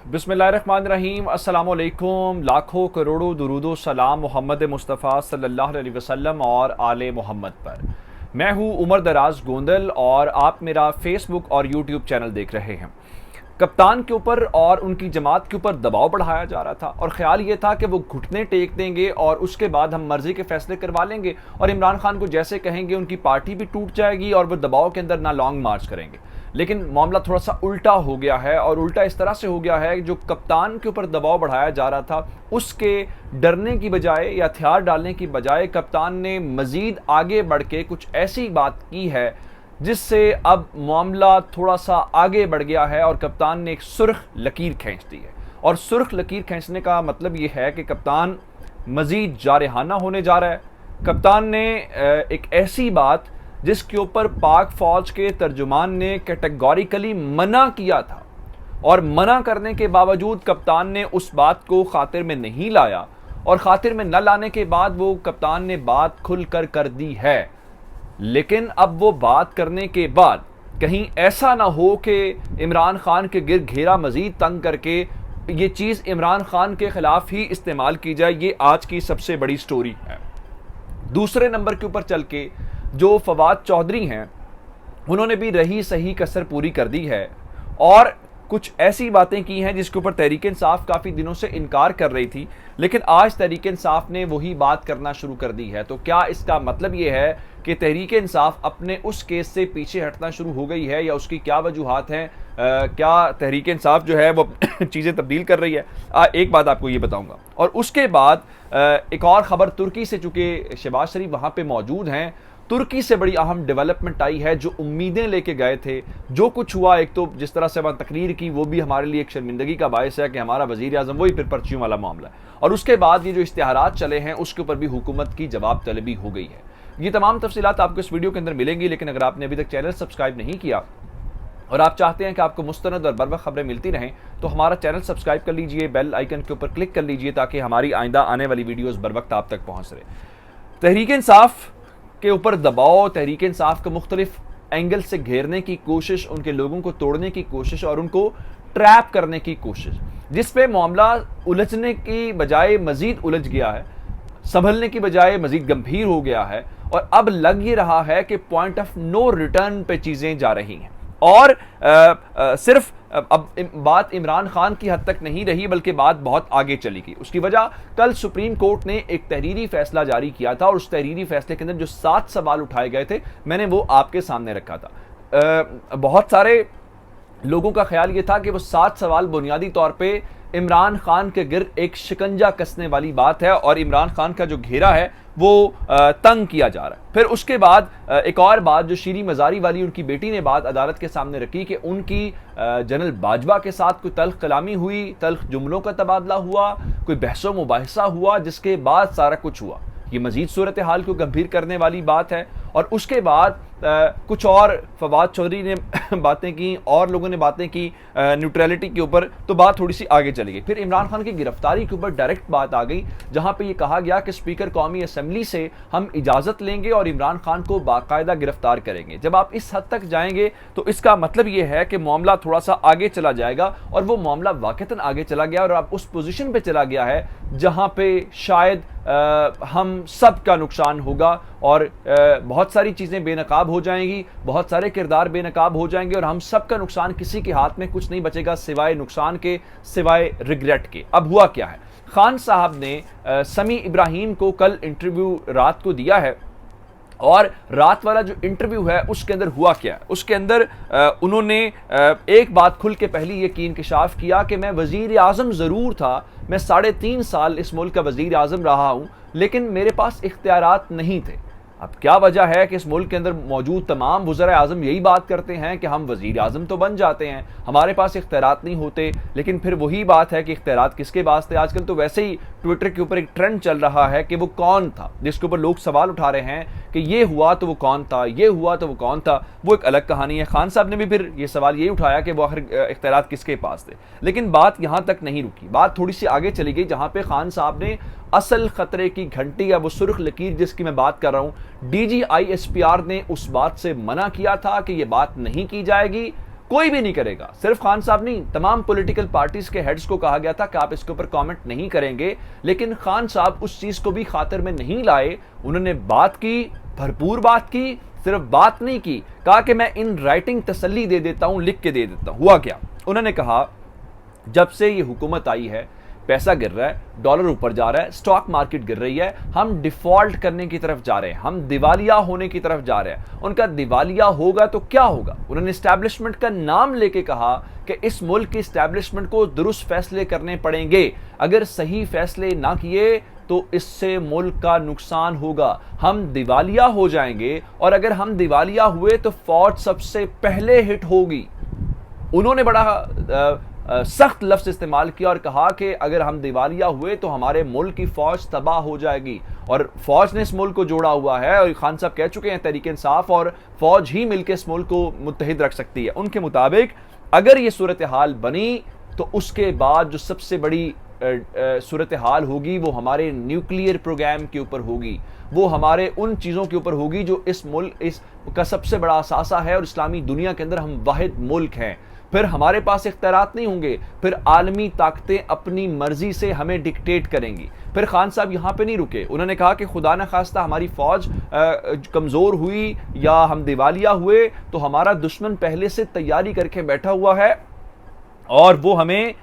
बिस्मिल्लाहिर्रहमानिर्रहीम अस्सलामुअलैकुम। लाखों करोड़ों दुरूदो सलाम मोहम्मद मुस्तफ़ा सल्लल्लाहु अलैहि वसल्लम और आले मोहम्मद पर। मैं हूँ उमर दराज गोंदल और आप मेरा फेसबुक और यूट्यूब चैनल देख रहे हैं। कप्तान के ऊपर और उनकी जमात के ऊपर दबाव बढ़ाया जा रहा था और ख्याल ये था कि वो घुटने टेक देंगे और उसके बाद हम मर्जी के फैसले करवा लेंगे और इमरान खान को जैसे कहेंगे उनकी पार्टी भी टूट जाएगी और वो दबाव के अंदर ना लॉन्ग मार्च करेंगे। लेकिन मामला थोड़ा सा उल्टा हो गया है और उल्टा इस तरह से हो गया है जो कप्तान के ऊपर दबाव बढ़ाया जा रहा था उसके डरने की बजाय या हथियार डालने की बजाय कप्तान ने मजीद आगे बढ़ के कुछ ऐसी बात की है जिससे अब मामला थोड़ा सा आगे बढ़ गया है और कप्तान ने एक सुर्ख लकीर खींच दी है। और सुर्ख लकीर खींचने का मतलब ये है कि कप्तान मजीद जारहाना होने जा रहा है। कप्तान ने एक ऐसी बात जिसके ऊपर पाक फौज के तर्जुमान ने कैटेगोरिकली मना किया था और मना करने के बावजूद कप्तान ने उस बात को खातिर में नहीं लाया और खातिर में न लाने के बाद वो कप्तान ने बात खुलकर कर दी है। लेकिन अब वो बात करने के बाद कहीं ऐसा ना हो कि इमरान खान के गिर घेरा मजीद तंग करके ये चीज़ इमरान खान के खिलाफ ही इस्तेमाल की जाए। ये आज की सबसे बड़ी स्टोरी है। दूसरे नंबर के ऊपर चल के जो फवाद चौधरी हैं उन्होंने भी रही सही कसर पूरी कर दी है और कुछ ऐसी बातें की हैं जिसके ऊपर तहरीक इंसाफ काफ़ी दिनों से इनकार कर रही थी, लेकिन आज तहरीक इंसाफ ने वही बात करना शुरू कर दी है। तो क्या इसका मतलब ये है कि तहरीक इंसाफ अपने उस केस से पीछे हटना शुरू हो गई है या उसकी क्या वजूहात हैं? क्या तहरीक इंसाफ जो है वो चीज़ें तब्दील कर रही है? एक बात आपको ये बताऊंगा। और उसके बाद एक और ख़बर तुर्की से, चूँकि शहबाज शरीफ वहाँ पे मौजूद हैं, तुर्की से बड़ी अहम डेवलपमेंट आई है। जो उम्मीदें लेके गए थे, जो कुछ हुआ, एक तो जिस तरह से वहाँ तकरीर की वो भी हमारे लिए एक शर्मिंदगी का बायस है कि हमारा वज़ीर आज़म वही फिर पर्चियों वाला मामला है। और उसके बाद ये जो इश्तिहारात चले हैं उसके ऊपर भी हुकूमत की जवाब तलबी हो गई है। ये तमाम तफसीलात आपको इस वीडियो के अंदर मिलेंगी। लेकिन अगर आपने अभी तक चैनल सब्सक्राइब नहीं किया और आप चाहते हैं कि आपको मुस्तनद और बरवक्त खबरें मिलती रहें तो हमारा चैनल सब्सक्राइब कर लीजिए, बेल आइकन के ऊपर क्लिक कर लीजिए ताकि हमारी आइंदा आने वाली वीडियोज़ बर वक्त आप तक पहुँच रहे। तहरीक इंसाफ के ऊपर दबाव, तहरीक इंसाफ को मुख्तलिफ एंगल से घेरने की कोशिश, उनके लोगों को तोड़ने की कोशिश और उनको ट्रैप करने की कोशिश, जिस पे मामला उलझने की बजाय मजीद उलझ गया है, संभलने की बजाय मजीद गंभीर हो गया है और अब लग ये रहा है कि पॉइंट ऑफ नो रिटर्न पे चीज़ें जा रही हैं। और सिर्फ अब बात इमरान खान की हद तक नहीं रही बल्कि बात बहुत आगे चली गई। उसकी वजह कल सुप्रीम कोर्ट ने एक तहरीरी फैसला जारी किया था और उस तहरीरी फैसले के अंदर जो 7 सवाल उठाए गए थे मैंने वो आपके सामने रखा था। बहुत सारे लोगों का ख्याल ये था कि वो 7 सवाल बुनियादी तौर पे इमरान खान के गिर्द एक शिकंजा कसने वाली बात है और इमरान खान का जो घेरा है वो तंग किया जा रहा है। फिर उसके बाद एक और बात जो शीरी मजारी वाली उनकी बेटी ने बात अदालत के सामने रखी कि उनकी जनरल बाजवा के साथ कोई तल्ख कलामी हुई, तल्ख जुमलों का तबादला हुआ, कोई बहसो मुबाहिसा हुआ जिसके बाद सारा कुछ हुआ। ये मजीद सूरत हाल को गंभीर करने वाली बात है। और उसके बाद कुछ और फवाद चौधरी ने बातें की और लोगों ने बातें की न्यूट्रलिटी के ऊपर, तो बात थोड़ी सी आगे चली गई। फिर इमरान खान की गिरफ्तारी के ऊपर डायरेक्ट बात आ गई जहां पे ये कहा गया कि स्पीकर कौमी असम्बली से हम इजाज़त लेंगे और इमरान खान को बाकायदा गिरफ्तार करेंगे। जब आप इस हद तक जाएंगे तो इसका मतलब ये है कि मामला थोड़ा सा आगे चला जाएगा और वो मामला वाकईतन आगे चला गया और अब उस पोजीशन पे चला गया है जहां पे शायद हम सब का नुकसान होगा और बहुत सारी चीज़ें बेनकाब हो जाएंगी, बहुत सारे किरदार बेनकाब हो जाएंगे और हम सब का नुकसान, किसी के हाथ में कुछ नहीं बचेगा सिवाय नुकसान के, सिवाय रिग्रेट के। अब हुआ क्या है, खान साहब ने समी इब्राहिम को कल इंटरव्यू रात को दिया है और रात वाला जो इंटरव्यू है उसके अंदर हुआ क्या है, उसके अंदर उन्होंने एक बात खुल के पहली ये की इंकशाफ किया कि मैं वज़ीर आज़म ज़रूर था, मैं 3.5 साल इस मुल्क का वज़ीर आज़म रहा हूँ, लेकिन मेरे पास इख्तियारात नहीं थे। अब क्या वजह है कि इस मुल्क के अंदर मौजूद तमाम वज़ीर आज़म यही बात करते हैं कि हम वज़ीर आज़म तो बन जाते हैं, हमारे पास इख्तियारात नहीं होते। लेकिन फिर वही बात है कि इख्तियारात किसके पास थे? आजकल तो वैसे ही ट्विटर के ऊपर एक ट्रेंड चल रहा है कि वो कौन था, जिसके ऊपर लोग सवाल उठा रहे हैं कि ये हुआ तो वो कौन था, ये हुआ तो वो कौन था। वो एक अलग कहानी है। खान साहब ने भी फिर ये सवाल यही उठाया कि वो आखिर इख्तियारात किसके पास थे। लेकिन बात यहाँ तक नहीं रुकी, बात थोड़ी सी आगे चली गई जहाँ पे खान साहब ने असल खतरे की घंटी या वो सुर्ख लकीर जिसकी मैं बात कर रहा हूँ, DGISPR ने उस बात से मना किया था कि ये बात नहीं की जाएगी। कोई भी नहीं करेगा। सिर्फ खान साहब नहीं, तमाम पॉलिटिकल पार्टीज के हेड्स को कहा गया था कि आप इसके ऊपर कमेंट नहीं करेंगे, लेकिन खान साहब उस चीज को भी खातिर में नहीं लाए। उन्होंने बात की, भरपूर बात की, सिर्फ बात नहीं की, कहा कि मैं इन राइटिंग तसल्ली दे देता हूं, लिख के दे देता हूं। हुआ क्या? उन्होंने कहा जब से ये हुकूमत आई है पैसा गिर रहा है, डॉलर ऊपर जा रहा है, स्टॉक मार्केट गिर रही है, हम डिफॉल्ट करने की तरफ जा रहे हैं, हम दिवालिया होने की तरफ जा रहे हैं। उनका दिवालिया होगा तो क्या होगा? उन्होंने एस्टैब्लिशमेंट का नाम लेके कहा कि इस मुल्क की एस्टैब्लिशमेंट को दुरुस्त फैसले करने पड़ेंगे, अगर सही फैसले ना किए तो इससे मुल्क का नुकसान होगा, हम दिवालिया हो जाएंगे, और अगर हम दिवालिया हुए तो फौज सबसे पहले हिट होगी। उन्होंने बड़ा सख्त लफ्ज इस्तेमाल किया और कहा कि अगर हम दिवालिया हुए तो हमारे मुल्क की फौज तबाह हो जाएगी, और फौज ने इस मुल्क को जोड़ा हुआ है, और खान साहब कह चुके हैं तहरीक इंसाफ और फौज ही मिलकर इस मुल्क को मुत्तहिद रख सकती है। उनके मुताबिक अगर ये सूरत हाल बनी तो उसके बाद जो सबसे बड़ी सूरत हाल होगी वो हमारे न्यूक्लियर प्रोग्राम के ऊपर होगी, वो हमारे उन चीज़ों के ऊपर होगी जो इस मुल्क इसका सबसे बड़ा असासा है, और इस्लामी दुनिया के अंदर हम वाहिद मुल्क हैं। फिर हमारे पास इख्तियारात नहीं होंगे, फिर आलमी ताकतें अपनी मर्जी से हमें डिक्टेट करेंगी। फिर खान साहब यहाँ पे नहीं रुके, उन्होंने कहा कि खुदा न खास्ता हमारी फौज कमज़ोर हुई या हम दिवालिया हुए तो हमारा दुश्मन पहले से तैयारी करके बैठा हुआ है और वो हमें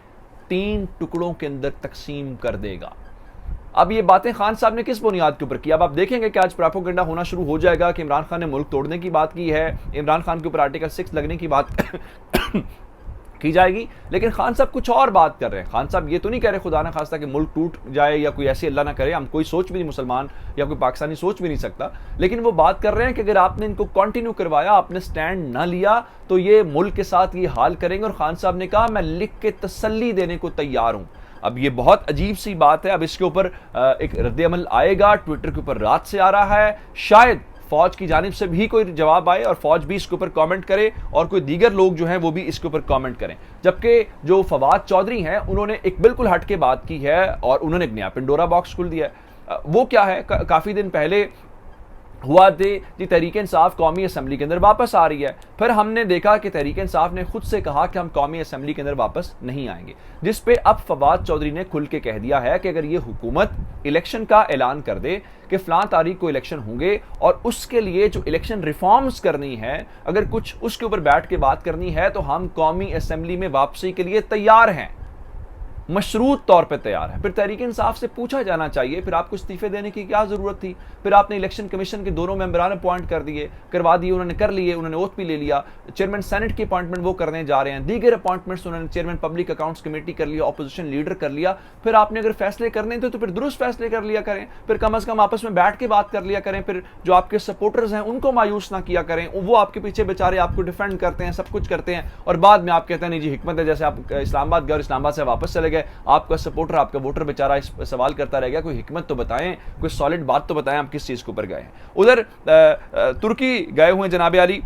3 टुकड़ों के अंदर तकसीम कर देगा। अब ये बातें खान साहब ने किस बुनियाद के ऊपर की? अब आप देखेंगे कि आज प्रोपेगेंडा होना शुरू हो जाएगा कि इमरान खान ने मुल्क तोड़ने की बात की है, इमरान खान के ऊपर आर्टिकल 6 लगने की बात की जाएगी, लेकिन खान साहब कुछ और बात कर रहे हैं। खान साहब ये तो नहीं कह रहे खुदा ना खास्ता कि मुल्क टूट जाए या कोई ऐसी अल्लाह ना करे, हम कोई सोच भी नहीं, मुसलमान या कोई पाकिस्तानी सोच भी नहीं सकता, लेकिन वो बात कर रहे हैं कि अगर आपने इनको कंटिन्यू करवाया, आपने स्टैंड ना लिया तो ये मुल्क के साथ ये हाल करेंगे। और खान साहब ने कहा मैं लिख के तसल्ली देने को तैयार हूं। अब ये बहुत अजीब सी बात है, अब इसके ऊपर एक रद्द-ए-अमल आएगा, ट्विटर के ऊपर रात से आ रहा है, शायद फौज की जानिब से भी कोई जवाब आए और फौज भी इसके ऊपर कमेंट करे और कोई दीगर लोग जो हैं वो भी इसके ऊपर कमेंट करें। जबकि जो फवाद चौधरी हैं उन्होंने एक बिल्कुल हट के बात की है और उन्होंने एक नया पिंडोरा बॉक्स खोल दिया है। वो क्या है, काफ़ी दिन पहले हुआ थे कि तहरीक इंसाफ कौमी असम्बली के अंदर वापस आ रही है, फिर हमने देखा कि तहरीक इंसाफ ने खुद से कहा कि हम कौमी असम्बली के अंदर वापस नहीं आएंगे, जिस पे अब फवाद चौधरी ने खुल के कह दिया है कि अगर ये हुकूमत इलेक्शन का ऐलान कर दे कि फलां तारीख को इलेक्शन होंगे और उसके लिए जो इलेक्शन रिफॉर्म्स करनी है, अगर कुछ उसके ऊपर बैठ के बात करनी है तो हम कौमी असम्बली में वापसी के लिए तैयार हैं, मशरूत तौर पे तैयार है। फिर तहरीक इंसाफ से पूछा जाना चाहिए फिर आपको इस्तीफे देने की क्या जरूरत थी? फिर आपने इलेक्शन कमीशन के दोनों मेंबरान अपॉइंट करवा दिए, उन्होंने कर लिए, उन्होंने ओथ भी ले लिया, चेयरमैन सेनेट की अपॉइंटमेंट वो करने जा रहे हैं, दीगर अपॉइंटमेंट्स उन्होंने चेयरमैन पब्लिक अकाउंट्स कमेटी कर लिया, ऑपोजिशन लीडर कर लिया। फिर आपने अगर फैसले करने थे तो फिर दुरुस्त फैसले कर लिया करें, फिर कम अज कम आपस में बैठ के बात कर लिया करें, फिर जो आपके सपोर्टर्स हैं उनको मायूस ना किया करें, वो आपके पीछे बेचारे आपको डिफेंड करते हैं, सब कुछ करते हैं, और बाद में आप कहते हैं नहीं जी हिकमत है, जैसे आप इस्लामाबाद गए और इस्लामाबाद से वापस चले गए, आपका सपोर्टर आपका वोटर बेचारा इस सवाल करता रह गया, कोई हिकमत तो बताएं, कोई सॉलिड बात तो बताएं, आप किस चीज के ऊपर गए हैं। उधर तुर्की गए हुए जनाब अली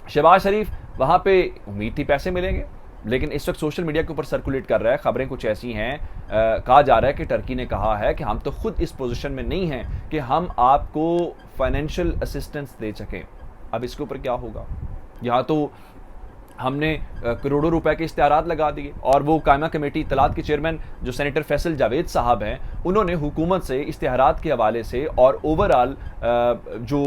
शहबाज शरीफ, वहां पे उम्मीद थी पैसे मिलेंगे, लेकिन इस वक्त सोशल मीडिया के ऊपर सर्कुलेट कर रहा है, खबरें कुछ ऐसी हैं, कहा जा रहा है कि टर्की ने कहा है कि हम तो खुद इस पोजीशन में नहीं हैं कि हम आपको फाइनेंशियल असिस्टेंस दे सकें। अब इसके ऊपर क्या होगा? यहाँ तो हमने करोड़ों रुपए के इश्तिहारात लगा दिए, और वो कायमा कमेटी इत्तलात के चेयरमैन जो सेनेटर फैसल जावेद साहब हैं, उन्होंने हुकूमत से इश्तिहारात के हवाले से और ओवरऑल जो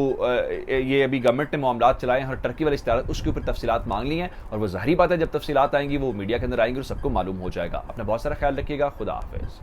ये अभी गवर्नमेंट ने मामलात चलाए हैं और टर्की वाले इश्तिहारात, उसके ऊपर तफसीलात मांग ली हैं, और वो ज़ाहिरी बात है जब तफसीलात आएंगी वो मीडिया के अंदर आएंगी और सबको मालूम हो जाएगा। अपना बहुत सारा ख्याल रखिएगा। खुदा हाफिज़।